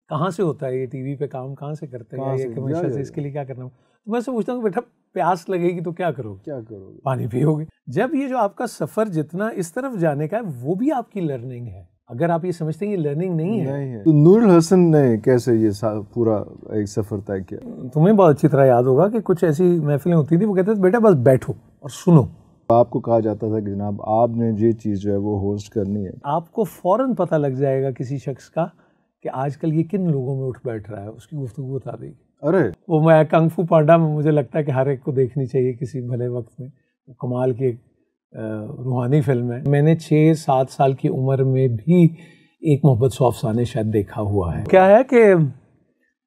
कहाँ से होता है ये, टीवी पे काम कहाँ से करते हैं, ये हमेशा से इसके लिए क्या करना। तो मैं सोचता हूँ बेटा प्यास लगेगी तो क्या करोगे, पानी पियोगे। जब ये जो आपका सफर जितना इस तरफ जाने का है वो भी आपकी लर्निंग है। अगर आप ये समझते हैं ये लर्निंग नहीं है। तो नूरुल हसन ने कैसे ये पूरा एक सफर तय किया? तुम्हें बहुत अच्छी तरह याद होगा कि कुछ ऐसी महफिलें होती थी, वो कहते थे बेटा बस बैठो और सुनो। आपको कहा जाता था कि जनाब आपने ये चीज़ जो है वो होस्ट करनी है, आपको फौरन पता लग जाएगा किसी शख्स का कि आजकल ये किन लोगों में उठ बैठ रहा है, उसकी गुफ्तगू बता देगी। अरे वो मैं कंग फू पांडा में मुझे लगता है कि हर एक को देखनी चाहिए किसी भले वक्त में। वो कमाल की एक रूहानी फिल्म है। मैंने 6-7 साल की उम्र में भी एक मोहब्बत सौ अफसाने शायद देखा हुआ है। क्या है कि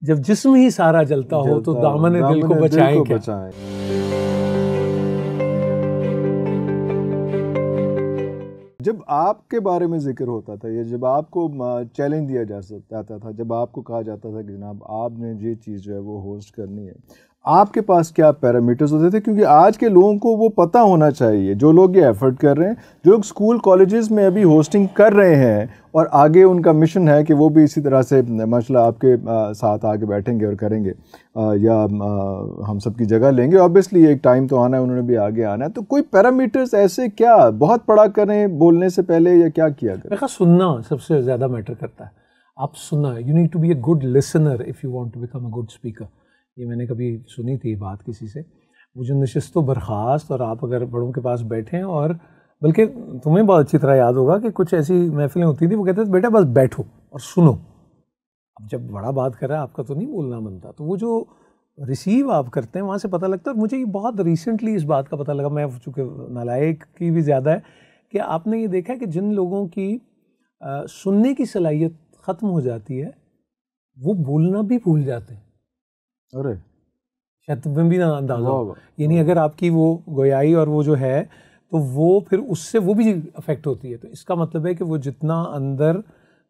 जब जिस्म ही सारा जलता हो तो दामन दिल को बचाएं क्या। जब आपके बारे में जिक्र होता था या जब आपको चैलेंज दिया जाता था, जब आपको कहा जाता था कि जनाब आपने ये चीज़ जो है वो होस्ट करनी है, आपके पास क्या पैरामीटर्स होते थे? क्योंकि आज के लोगों को वो पता होना चाहिए, जो लोग ये एफर्ट कर रहे हैं, जो लोग स्कूल कॉलेजेस में अभी होस्टिंग कर रहे हैं और आगे उनका मिशन है कि वो भी इसी तरह से माशाल्लाह आपके साथ आके बैठेंगे और करेंगे या हम सब की जगह लेंगे। ऑब्वियसली एक टाइम तो आना है, उन्होंने भी आगे आना है। तो कोई पैरामीटर्स ऐसे क्या बहुत पढ़ा करें बोलने से पहले या क्या किया करें? देखा, सुनना सबसे ज़्यादा मैटर करता है। आप सुनना, you need to be a good listener if you want to become a good speaker. ये मैंने कभी सुनी थी बात किसी से। वो जो नशिस्त बर्खास्त और आप अगर बड़ों के पास बैठें, और बल्कि तुम्हें बहुत अच्छी तरह याद होगा कि कुछ ऐसी महफिलें होती थी, वो कहते थे बेटा बस बैठो और सुनो। अब जब बड़ा बात कर रहा है आपका तो नहीं बोलना बनता, तो वो जो रिसीव आप करते हैं वहाँ से पता लगता है। और मुझे ये बहुत रिसेंटली इस बात का पता लगा, मैं चूँकि नालायक की भी ज़्यादा है, कि आपने ये देखा है कि जिन लोगों की सुनने की सलाहियत ख़त्म हो जाती है वो बोलना भी भूल जाते हैं। अरे शायद तुम्हें भी ना अंदाजा हो, यानी अगर आपकी वो गोयाई और वो जो है तो वो फिर उससे वो भी अफेक्ट होती है। तो इसका मतलब है कि वो जितना अंदर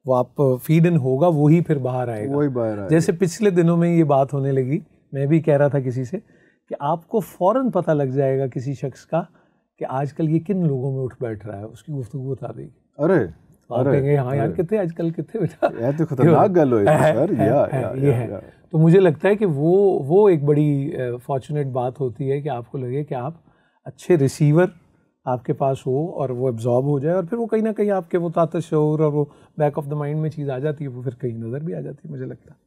वो आप फीड इन होगा वही फिर बाहर आएगा, वही बाहर आएगा। जैसे पिछले दिनों में ये बात होने लगी, मैं भी कह रहा था किसी से कि आपको फौरन पता लग जाएगा किसी शख्स का कि आजकल ये किन लोगों में उठ बैठ रहा है, उसकी गुफ्तगू बता देगी। अरे आप कहेंगे हाँ यार कितने आजकल कितने बेटा, ये तो खतरनाक गल हुई सर। ये है। तो मुझे लगता है कि वो एक बड़ी फॉर्चुनेट बात होती है कि आपको लगे कि आप अच्छे रिसीवर आपके पास हो और वो एब्जॉर्ब हो जाए, और फिर वो कहीं ना कहीं आपके वो ताता शऊर और वो बैक ऑफ द माइंड में चीज़ आ जाती है, वो फिर कहीं नज़र भी आ जाती है मुझे लगता है।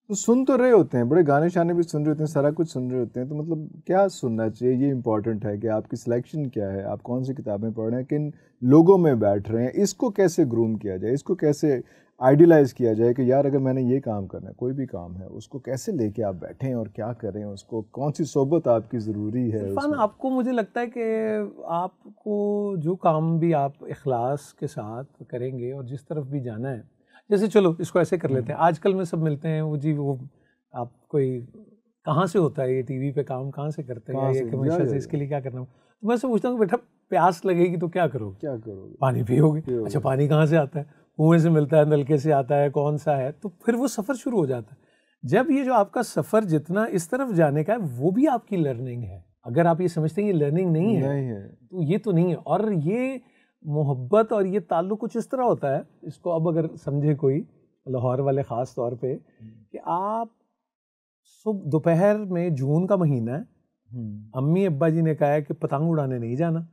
तो सुन तो रहे होते हैं, बड़े गाने शाने भी सुन रहे होते हैं, सारा कुछ सुन रहे होते हैं, तो मतलब क्या सुनना चाहिए? ये इंपॉर्टेंट है कि आपकी सिलेक्शन क्या है, आप कौन सी किताबें पढ़ रहे हैं, किन लोगों में बैठ रहे हैं, इसको कैसे ग्रूम किया जाए, इसको कैसे आइडियलाइज किया जाए कि यार अगर मैंने ये काम करना है, कोई भी काम है, उसको कैसे लेके आप बैठें और क्या करें, उसको कौन सी सोबत आपकी ज़रूरी है। आपको मुझे लगता है कि आपको जो काम भी आप इखलास के साथ करेंगे और जिस तरफ भी जाना है, जैसे चलो इसको ऐसे कर लेते हैं, आजकल में सब मिलते हैं वो जी, वो आप कोई कहाँ से होता है ये, टीवी पे काम कहाँ से करते हैं, ये हमेशा से इसके लिए क्या करना। तो मैं सोचता हूँ बेटा प्यास लगेगी तो क्या करोगे, पानी पियोगे। अच्छा पानी कहाँ से आता है, कुएं से मिलता है, नलके से आता है, कौन सा है, तो फिर वो सफ़र शुरू हो जाता है। जब ये जो आपका सफ़र जितना इस तरफ जाने का है वो भी आपकी लर्निंग है। अगर आप ये समझते हैं ये लर्निंग नहीं है तो ये तो नहीं है। और ये मोहब्बत और ये ताल्लुक़ कुछ इस तरह होता है, इसको अब अगर समझे कोई लाहौर वाले ख़ास तौर पे, कि आप सुबह दोपहर में, जून का महीना है, अम्मी अब्बा जी ने कहा है कि पतंग उड़ाने नहीं जाना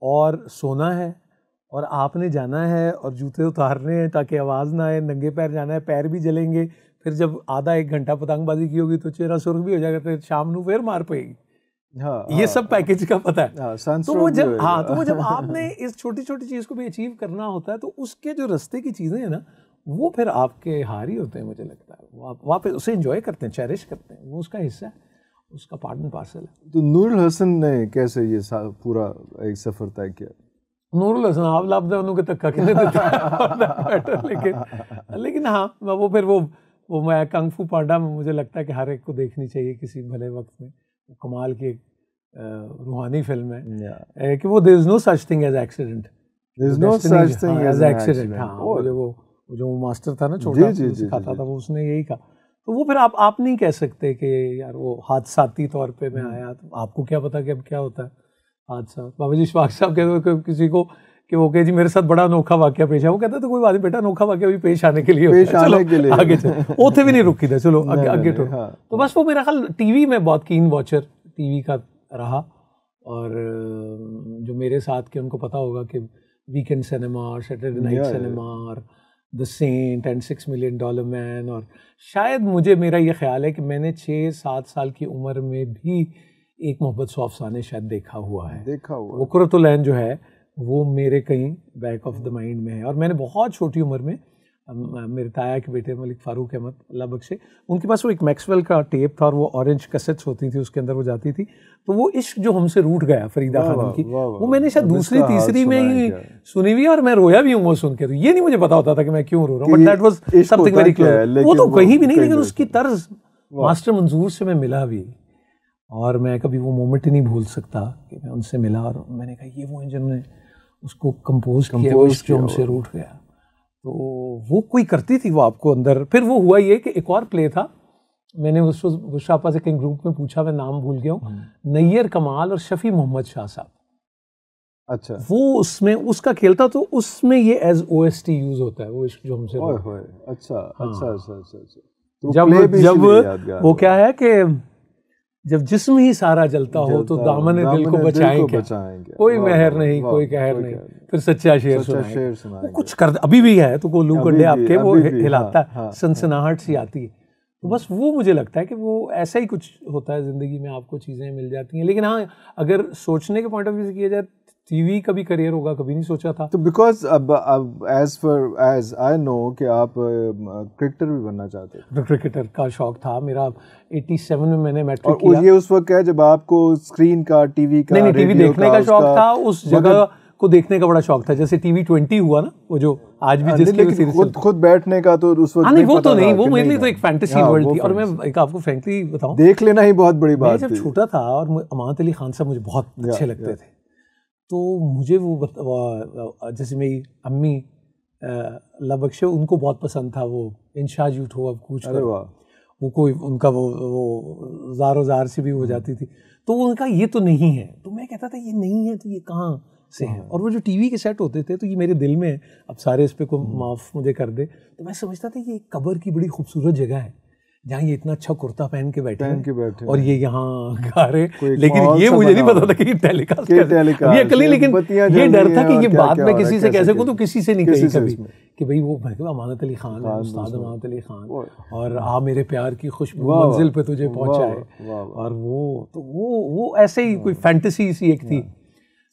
और सोना है, और आपने जाना है और जूते उतारने हैं ताकि आवाज़ ना आए, नंगे पैर जाना है, पैर भी जलेंगे, फिर जब आधा एक घंटा पतंगबाजी की होगी तो चेहरा सुर्ख भी हो जाएगा, तो शाम को फिर मार पड़ेगी। ये सब पैकेज का पता है। तो वो जब आपने इस छोटी छोटी चीज़ को भी अचीव करना होता है तो उसके जो रास्ते की चीज़ें हैं ना, वो फिर आपके हार ही होते हैं मुझे लगता है। वो आप वहाँ पे उसे एंजॉय करते हैं, चेरिश करते हैं, वो उसका हिस्सा है, उसका पार्ट एंड पार्सल है। तो नूरुल हसन ने कैसे ये पूरा एक सफ़र तय किया? नूरुल हसन आप लापता उन्होंने तक्का कितने देता लेकिन हाँ वो फिर वो मैं कंग फू पांडा में मुझे लगता है कि हर एक को देखनी चाहिए किसी भले वक्त में। वो कमाल की एक रूहानी फिल्म है कि वो there is no such thing as accident, there is no such thing as accident. हाँ वो जो मास्टर था ना छोटा सिखाता था, वो उसने यही कहा। तो वो फिर आप नहीं कह सकते कि यार वो हादसाती तौर पे मैं आया, तो आपको क्या पता कि अब क्या होता है हादसा। बाबा जी इशफाक साहब कहते किसी को कि वो कहे जी मेरे साथ बड़ा अनोखा वाकया पेश है, वो कहता तो कोई बात नहीं बेटा, अनोखा वाकया भी पेश आने के लिए पेश आने के लिए आगे चलो, ओथे भी नहीं रुकी था, चलो आगे तो तो बस वो मेरा ख्याल टीवी में बहुत कीन वॉचर टीवी का रहा। और जो मेरे साथ के उनको पता होगा कि वीकेंड सिनेमा और सैटरडे नाइट सिनेमा और the Saint and $6 million man, और शायद मुझे मेरा ये ख्याल है कि मैंने 6-7 साल की उम्र में भी एक मोहब्बत सौ अफसाने शायद देखा हुआ है। वो कुर्रतुल ऐन जो है वो मेरे कहीं बैक ऑफ द माइंड में है। और मैंने बहुत छोटी उम्र में मेरे ताया के बेटे मलिक फारूक अहमद अल्लाह बख्शे, उनके पास वो एक मैक्सवेल का टेप था और वो ऑरेंज कैसेट्स होती थी, उसके अंदर वो जाती थी, तो वो इश्क जो हमसे रूठ गया फरीदा खानम की, वो मैंने शायद दूसरी तीसरी में ही सुनी हुई, और मैं रोया भी हूँ वो सुन के। तो ये नहीं मुझे पता होता था कि मैं क्यों रो रहा हूँ, but that was something very close. वो तो कहीं भी नहीं, लेकिन उसकी तर्ज मास्टर मंजूर से मैं मिला भी, और मैं कभी वो मोमेंट ही नहीं भूल सकता कि मैं उनसे मिला और मैंने कहा ये वो हैं जिन्होंने उसको कंपोज किया, वो इश्क जो हमसे रूठ गया। तो वो कोई करती थी वो आपको अंदर। फिर वो हुआ ये कि एक और प्ले था, मैंने उसको बुशरापा से कहीं ग्रुप में पूछा, मैं नाम भूल गया हूँ, नैयर कमाल और शफी मोहम्मद शाह साहब, अच्छा वो उसमें उसका खेल था, तो उसमें ये एज OST यूज होता है वो इश्क जो हमसे। अच्छा अच्छा अच्छा अच्छा। जब वो क्या है कि जब जिस्म ही सारा जलता हो तो दामन दिल को बचाएंगे, कोई मेहर नहीं कोई कहर नहीं, फिर सच्चा शेर सुनाएंगे। कुछ कर अभी भी है तो गोलू गड्ढे आपके वो हिलाता है, सनसनाहट सी आती है। तो बस वो मुझे लगता है कि वो ऐसा ही कुछ होता है ज़िंदगी में, आपको चीज़ें मिल जाती हैं। लेकिन हाँ, अगर सोचने के पॉइंट ऑफ व्यू से किया जाए, टीवी का भी करियर होगा, कभी नहीं सोचा था। तो बिकॉज अब एज आई नो कि आप क्रिकेटर भी बनना चाहते थे। क्रिकेटर का शौक था मेरा। 87 में मैंने मैट्रिक किया। और ये उस वक्त है जब आपको स्क्रीन का, टीवी का, नहीं टीवी देखने का शौक था, उस जगह को देखने का बड़ा शौक था। जैसे टीवी 20 हुआ ना, वो जो आज भी जिसके खुद बैठने का तो उस वक्त नहीं, वो तो नहीं, वो मेरे लिए तो एक फैंटेसी वर्ल्ड थी। और मैं एक आपको फ्रैंकली बताऊं, देख लेना ही बहुत बड़ी बात थी। जब छोटा था और अमानत अली खान साहब मुझे बहुत अच्छे लगते थे, तो मुझे वो जैसे मेरी अम्मी अल्लाह बख्शे, उनको बहुत पसंद था वो इंशा जूट हो अब कूच कर, वो कोई उनका वो ज़ारो ज़ार से भी हो जाती थी। तो उनका ये तो नहीं है, तो मैं कहता था ये नहीं है तो ये कहाँ से है। और वो जो टीवी के सेट होते थे तो ये मेरे दिल में है, अब सारे इस पे को माफ़ मुझे कर दे, तो मैं समझता था ये कब्र की बड़ी खूबसूरत जगह है जहाँ ये इतना अच्छा कुर्ता पहन के बैठे और ये यहाँ गा रहे। लेकिन ये मुझे नहीं पता था कि टेलीकास्ट ये अकली, लेकिन ये डर था कि ये बात मैं किसी से कैसे कहूँ, तो किसी से नहीं कही कभी कि भाई वो अमानत अली खान है, उस्ताद अमानत अली खान, और आ मेरे प्यार की खुशबू मंजिल पे तुझे पहुँचाए। और वो ऐसे ही कोई फैंटेसी सी एक थी।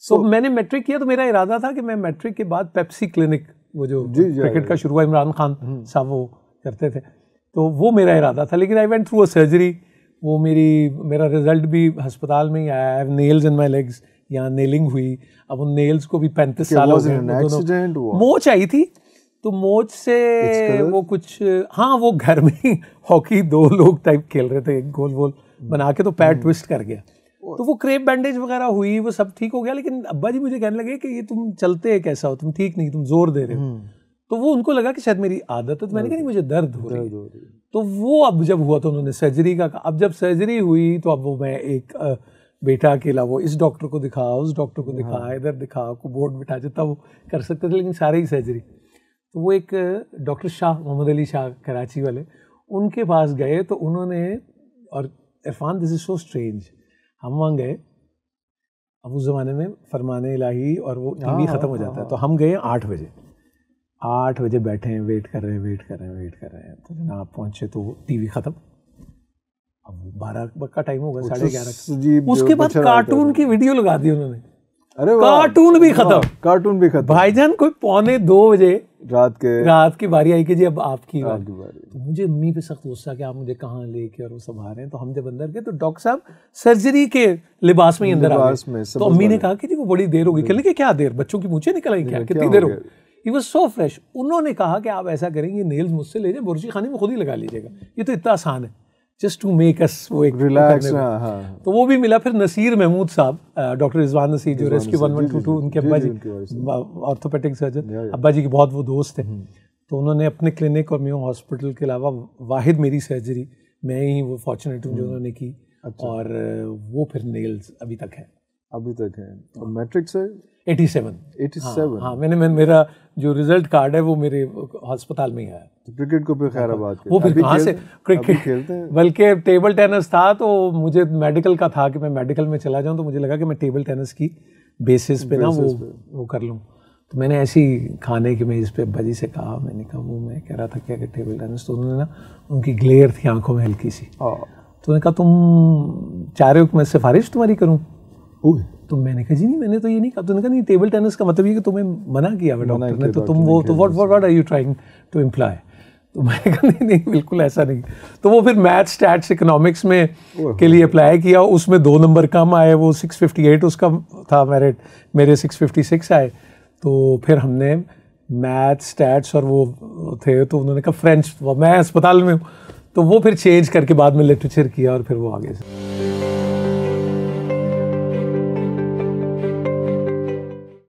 तो मैंने मैट्रिक किया, तो मेरा इरादा था कि मैं मैट्रिक के बाद पेप्सी क्लिनिक, वो जो क्रिकेट का शुरू हुआ, इमरान खान साहब वो करते थे, तो वो मेरा इरादा था। लेकिन I went through a surgery, वो मेरा रिजल्ट भी अस्पताल में ही आया। I have nails in my legs, यहाँ नेलिंग हुई। अब उन नेल्स को भी 35 साल हो गए। मोच आई थी, तो मोच से वो कुछ, हाँ वो घर में ही हॉकी 2 लोग टाइप खेल रहे थे, गोल गोल बना के, तो पैर ट्विस्ट कर गया, तो वो क्रेप बैंडेज वगैरह हुई, वो सब ठीक हो गया। लेकिन अब्बा जी मुझे कहने लगे कि ये तुम चलते कैसा हो, तुम ठीक नहीं, तुम जोर दे रहे हो। तो वो उनको लगा कि शायद मेरी आदत है, तो मैंने कहा नहीं मुझे दर्द हो रही है। तो वो अब जब हुआ तो उन्होंने सर्जरी का, अब जब सर्जरी हुई तो अब वो मैं एक बेटा अकेला, वो इस डॉक्टर को दिखा, उस डॉक्टर को दिखा, इधर दिखा, को बोर्ड बिठा, जितना वो कर सकते थे, लेकिन सारे ही सर्जरी। तो वो एक डॉक्टर शाह, मोहम्मद अली शाह कराची वाले, उनके पास गए, तो उन्होंने, और Irfan this is so strange, हम वहाँ गए, अब उस ज़माने में फरमाने इलाही और वो टीवी ख़त्म हो जाता है, तो हम गए 8 बजे, 8 बजे बैठे हैं, वेट कर रहे हैं, तो जनाब पहुँचे तो टीवी ख़त्म। अब 12 का टाइम होगा, 11:30। उसके बाद कार्टून की वीडियो लगा दी उन्होंने। अरे कार्टून भी खत्म भाईजान। कोई 1:45 बजे रात की बारी आई कि जी अब आपकी बारी। तो मुझे अम्मी पे सख्त गुस्सा कि आप मुझे कहाँ लेके और वो सब आ रहे हैं। तो हम जब अंदर गए तो डॉक्टर साहब सर्जरी के लिबास में ही अंदर आ गए। तो अम्मी ने कहा कि जी वो बड़ी देर होगी। कहने के क्या देर, बच्चों की मूंछें निकल आई क्या, कितनी देर होगी। He was so fresh। उन्होंने कहा कि आप ऐसा करेंगे, नेल्स मुझसे ले जाए, बुर्जी खाने में खुद ही लगा लीजिएगा, ये तो इतना आसान है, जस्ट टू मेक अस वो एक रिलैक्स। तो वो भी मिला। फिर नसीर महमूद साहब, डॉक्टर रिजवान नसीर जो रेस्क्यू 1122, उनके अब्बा जी ऑर्थोपेडिक सर्जन, अब्बा जी के बहुत वो दोस्त थे। तो उन्होंने अपने क्लिनिक और मेयो हॉस्पिटल के अलावा वाहिद मेरी सर्जरी मैं ही वो फॉर्चुनेट हूँ जो उन्होंने की। और वो फिर नेल्स अभी तक है। तो मैट्रिक से 87। 87। हाँ, मेरा जो रिजल्ट कार्ड है वो मेरे अस्पताल में ही आया। तो क्रिकेट को फिर खैराबाद वो फिर कहाँ से क्रिकेट खेलते हैं? बल्कि टेबल टेनिस था तो मुझे मेडिकल का था कि मैं मेडिकल में चला जाऊं, तो मुझे लगा कि मैं टेबल टेनिस की बेसिस पे ना वो कर लूं। तो मैंने ऐसी खाने की मेज़ पे अब्बा जी से कहा, मैंने कहा वो मैं कह रहा था क्या कि टेबल टेनिस, तो उन्होंने ना उनकी ग्लेयर थी आंखों में हल्की सी, तो उन्होंने कहा तुम चाह रहे हो कि मैं सिफारिश तुम्हारी करूँ? तो मैंने कहा जी नहीं, मैंने तो ये नहीं कहा। तो उन्होंने कहा नहीं, टेबल टेनिस का मतलब ये कि तुम्हें मना किया है डॉक्टर ने, तो तुम वो तो what are you trying to imply? तो मैंने कहा नहीं बिल्कुल ऐसा नहीं। तो वो फिर मैथ स्टैट्स इकोनॉमिक्स में के लिए अप्लाई किया, उसमें 2 नंबर कम आए, वो 658 उसका था मेरिट, मेरे 656 आए। तो फिर हमने मैथ स्टैट्स और वो थे, तो उन्होंने कहा फ्रेंच, मैं अस्पताल में हूँ, तो वो फिर चेंज करके बाद में लिटरेचर किया और फिर वो आगे से